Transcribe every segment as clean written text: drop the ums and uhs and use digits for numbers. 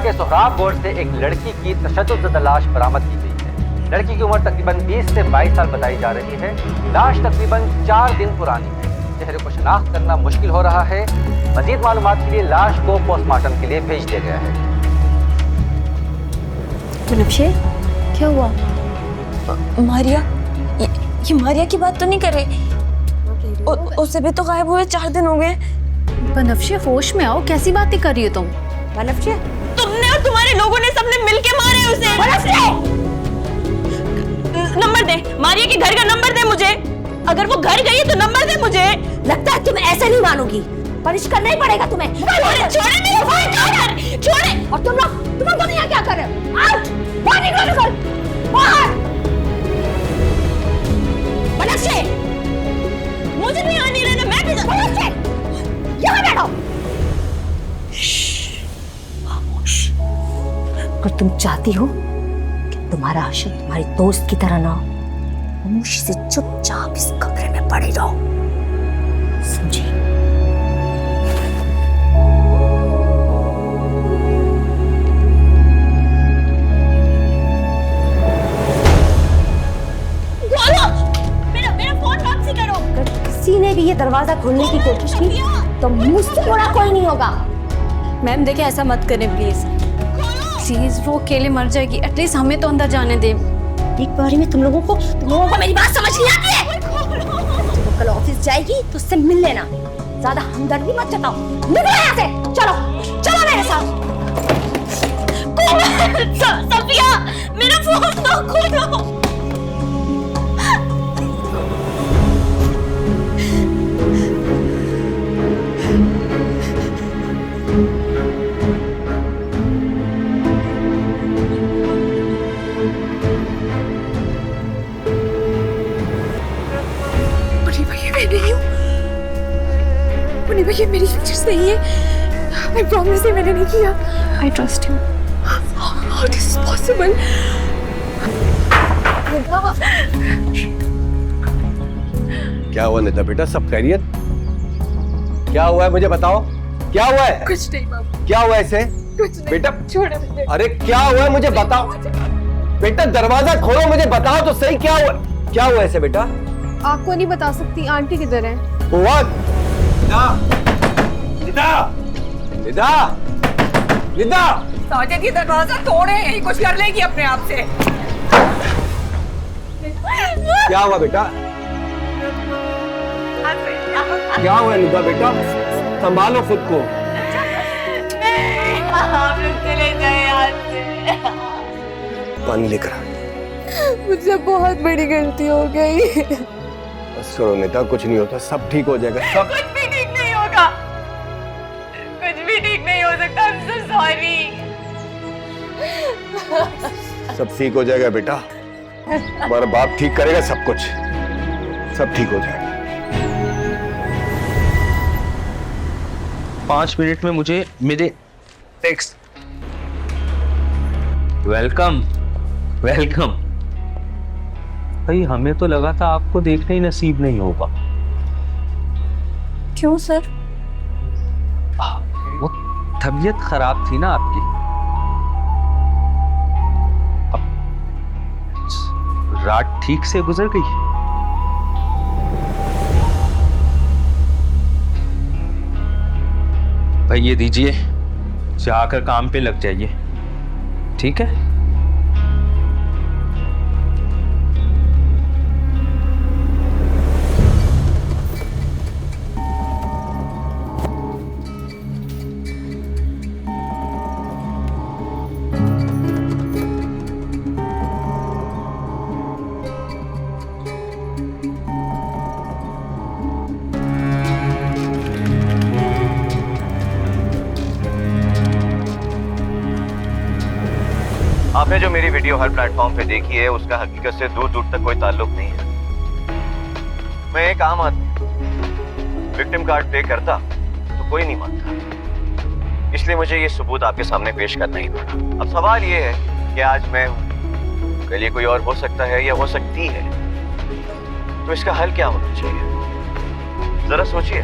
के सोहराब बोर्ड से एक लड़की की तशद्दुद लाश बरामद की गई है। लड़की की उम्र तकरीबन 20 से 22 साल बताई जा रही है। लाश तकरीबन 4 दिन पुरानी है। चेहरे को शनाख्त करना मुश्किल हो रहा है। मजीद मालूमात के लिए लाश को पोस्टमार्टम के लिए भेज दिया गया है। बनफ्शे, क्या हुआ? मारिया, ये मारिया की बात तो नहीं कर रहे? उससे भी तो गायब हुए 4 दिन हो गए। बनफ्शे, होश में आओ, कैसी बातें कर रही हो तुम? बनफ्शे, तुमने और तुम्हारे लोगों ने सबने मिलके मारे उसे। बनफ्शे, नंबर दे, मारिया के घर का नंबर दे मुझे। अगर वो घर गई है तो नंबर दे मुझे। लगता है तुम ऐसे नहीं मानोगी, पनिश करना ही पड़ेगा तुम्हें। छोड़े मेरे फोन, छोड़े। और तुम लोग यहाँ क्या कर रहे हो? आउट, बाहर निकलो, बाहर। बनफ्शे, मुझे भी यहाँ नहीं रहना, मैं भी बनफ्शे, यहाँ बैठो। खामोश। अगर तुम चाहती हो कि तुम्हारा आशिक तुम्हारी दोस्त की तरह ना हो, खामोशी से चुपचाप इस कमरे में पड़े रहो, समझी? किसी ने भी ये दरवाजा खोलने की कोशिश की तो मुझसे बड़ा कोई नहीं होगा। मैम देखिए, ऐसा मत करें प्लीज। प्लीज, वो अकेले मर जाएगी, एटलीस्ट हमें तो अंदर जाने दे। एक बारी में तुम लोगों को मेरी बात समझ नहीं आती है। जब वो कल ऑफिस जाएगी तो उससे मिल लेना। ज्यादा हमदर्दी मत जताओ। निकलो यहाँ से, चलो चलो मेरे साथ। सफिया, मेरा फोन तो खोलो। ये मेरी पिक्चर्स नहीं है। I promise ये मैंने नहीं किया। I trust you. How this is possible? क्या हुआ निदा बेटा, सब खैरियत? क्या हुआ है मुझे बताओ, क्या हुआ है? कुछ नहीं बाबू। क्या हुआ है इसे? कुछ नहीं बेटा, छोड़ो मुझे। अरे क्या हुआ है मुझे बताओ। बेटा दरवाजा खोलो, मुझे बताओ तो सही क्या हुआ, क्या हुआ ऐसे बेटा? आपको नहीं बता सकती, आंटी किधर है? What? निदा, निदा, निदा। साजिद ये दरवाजा तोड़े, यही कुछ कर लेगी अपने आप से। क्या हुआ बेटा? क्या हुआ निदा बेटा? संभालो खुद को। हम लोग चले गए यहाँ से। पानी लेकर आ। मुझसे बहुत बड़ी गलती हो गई। बस करो निदा, कुछ नहीं होता, सब ठीक हो जाएगा। सब कुछ भी ठीक नहीं होगा, कुछ भी ठीक नहीं हो सकता। I'm so sorry। सब ठीक हो जाएगा बेटा, हमारा बाप ठीक करेगा सब कुछ, सब ठीक हो जाएगा। 5 मिनट में मुझे मेरे टेक्स्ट। Welcome welcome. भाई हमें तो लगा था आपको देखना ही नसीब नहीं होगा। क्यों सर? वो तबीयत खराब थी ना आपकी। अब रात ठीक से गुजर गई। भाई ये दीजिए, जाकर काम पे लग जाइए, ठीक है? आपने जो मेरी वीडियो हर प्लेटफॉर्म पे देखी है उसका हकीकत से दूर दूर तक कोई ताल्लुक नहीं है। मैं एक आम आदमी, विक्टिम कार्ड पे करता तो कोई नहीं मानता, इसलिए मुझे ये सबूत आपके सामने पेश करना ही पड़ा। अब सवाल ये है कि आज मैं हूं, कल ये कोई और हो सकता है या हो सकती है, तो इसका हल क्या होना चाहिए? जरा सोचिए।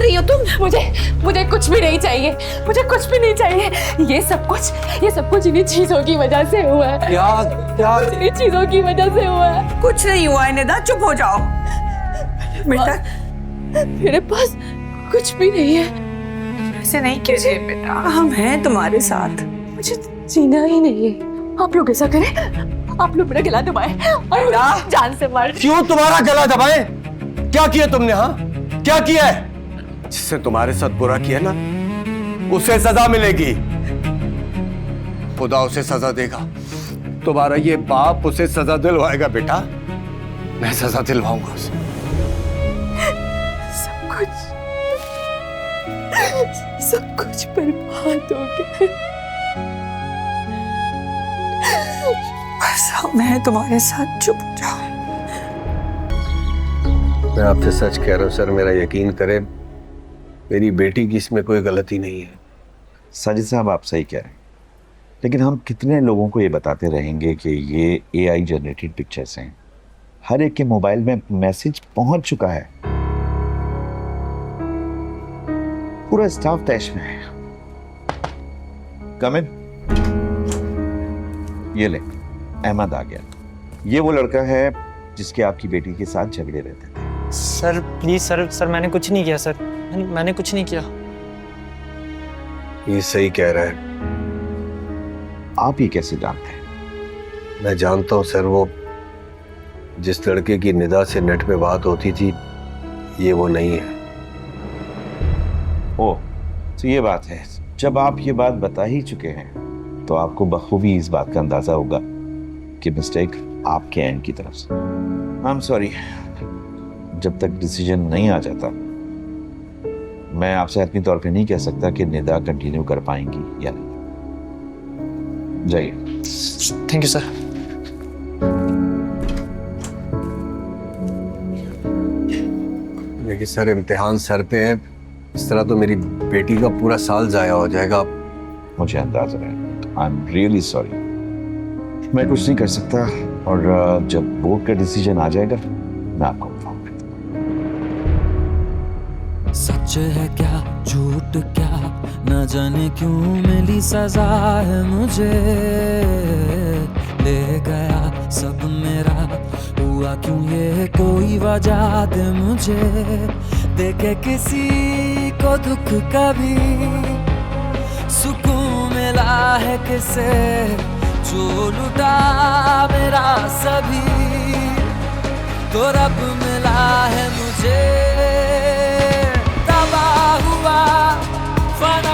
रही हो तुम? मुझे कुछ भी नहीं चाहिए, मुझे कुछ भी नहीं चाहिए। ये सब कुछ इन्हीं चीजों की वजह से हुआ है। क्या इन्हीं चीजों की वजह से हुआ है। कुछ नहीं हुआ है निदा, चुप हो जाओ बेटा। मेरे पास कुछ भी नहीं है। ऐसे नहीं कीजिए बेटा, हम हैं तुम्हारे साथ। मुझे जीना ही नहीं है। आप लोग ऐसा करें, आप लोग मेरा गला दबाए और जान से मार। क्यों तुम्हारा गला दबाए? क्या किया तुमने? हाँ, क्या किया है? जिसने तुम्हारे साथ बुरा किया ना, उसे सजा मिलेगी। खुदा उसे सजा देगा। तुम्हारा ये बाप उसे सजा दिलवाएगा बेटा। मैं सजा दिलवाऊंगा उसे। सब कुछ बर्बाद हो गया। बस हम हैं तुम्हारे साथ, चुप हो जाओ। मैं आपसे सच कह रहा हूँ सर, मेरा यकीन करें, मेरी बेटी की इसमें कोई गलती नहीं है। साजिद साहब आप सही कह रहे हैं, लेकिन हम कितने लोगों को ये बताते रहेंगे कि ये AI जनरेटेड पिक्चर्स हैं। हर एक के मोबाइल में मैसेज पहुंच चुका है। पूरा स्टाफ तैश में है। कम इन। ये ले, अहमद आ गया। ये वो लड़का है जिसके आपकी बेटी के साथ झगड़े रहते थे। सर प्लीज सर मैंने कुछ नहीं किया सर, मैंने कुछ नहीं किया। ये सही कह रहा है। आप ये कैसे जानते हैं? मैं जानता हूँ सर, वो जिस लड़के की निदा से नेट पे बात होती थी, ये वो नहीं है। ओह, तो ये बात है। जब आप ये बात बता ही चुके हैं तो आपको बखूबी इस बात का अंदाजा होगा कि मिस्टेक आपके एंड की तरफ से। आई एम सॉरी, जब तक डिसीजन नहीं आ जाता मैं आपसे हतमी तौर पे नहीं कह सकता कि निदा कंटिन्यू कर पाएंगी या नहीं। जाइए। Thank you sir. लेकिन सर इम्तिहान सर पे है, इस तरह तो मेरी बेटी का पूरा साल जाया हो जाएगा। मुझे अंदाजा है। I am really sorry. मैं कुछ नहीं कर सकता, और जब बोर्ड का डिसीजन आ जाएगा मैं आपको इन्फॉर्म कर दूंगा। सच है क्या झूठ क्या, न जाने क्यों मिली सजा है मुझे। ले गया सब मेरा, हुआ क्यों ये कोई वजह दे मुझे। देखे किसी को दुख कभी, सुकून मिला है किसे, जो लुटा मेरा सभी। तो रब मिला है मुझे, तबाह हुआ फना